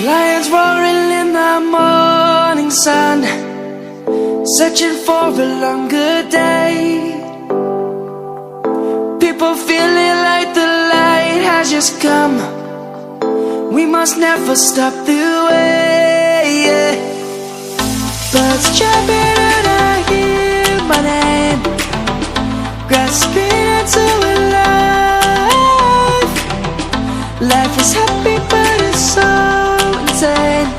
Lions roaring in the morning sun, searching for a longer day. People feeling like the light has just come. We must never stop the way. Birds chirping and I hear my name, grasping into a life. Life is happy but it's so insane.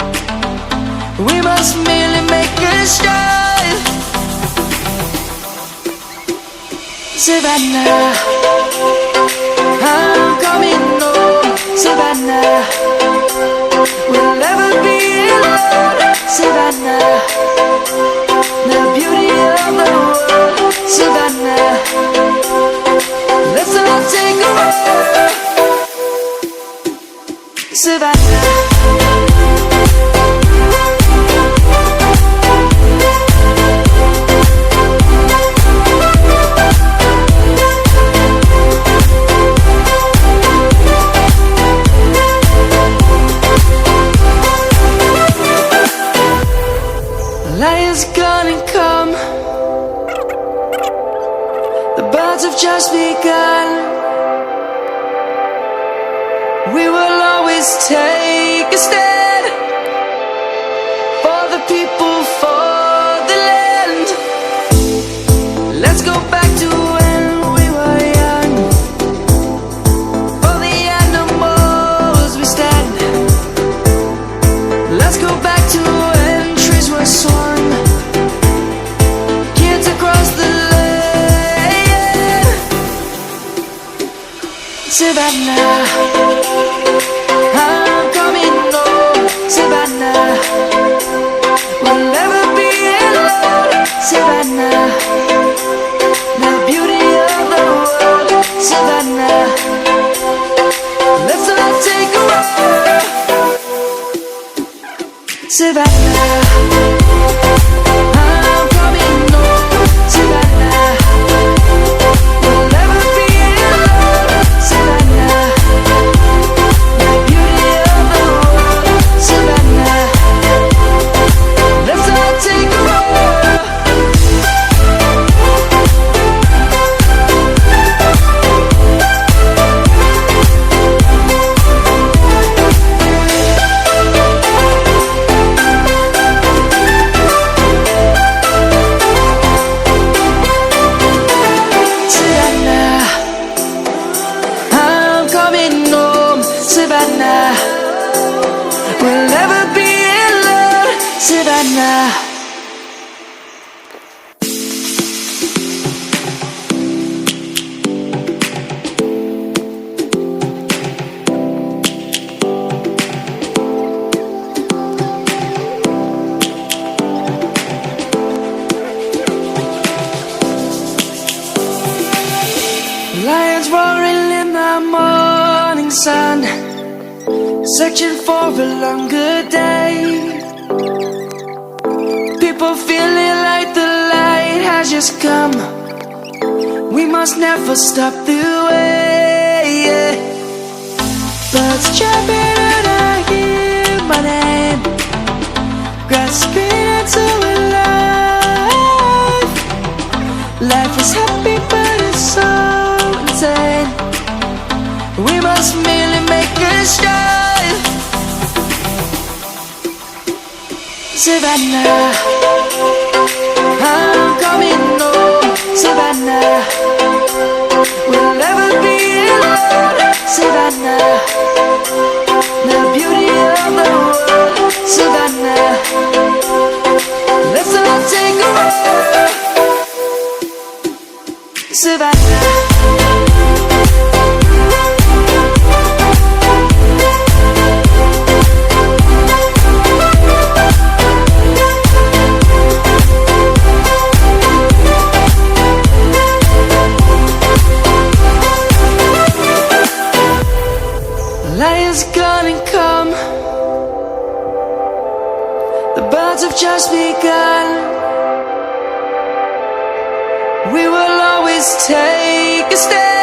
We must merely make a start. Savannah, I'm coming home. Savannah, we'll never be alone. Savannah, the beauty of the world. Savannah, let's all take a walk. Savannah, Lion's gonna come. The birds have just begun. We will always take a stand for the people, for the land. Let's go back to when we were young. For the animals we stand. Let's go back to when trees were swung. Kids across the land. Savannah, I'm coming home. Savannah, we'll never be alone. Savannah, the beauty of the world. Savannah, let's all take a walk. Savannah, I'm coming home. Savannah, we'll never be alone. Savannah, the beauty of the world. Savannah, let's all take a walk. Savannah, I'm coming home. Savannah, we'll never be alone. Savannah. Lions roaring in the morning sun, searching for a longer day. People feeling like the light has just come. We must never stop the way. Birds chirping and I hear my name, grasping into a life. Life is happy but it's so insane. We must merely make a start. Savannah, I'm coming home. Savannah, we'll never be alone. Savannah, the beauty of the world. Savannah, let's all take a walk. Savannah, Lion's gonna come. The birds have just begun. We will always take a stand.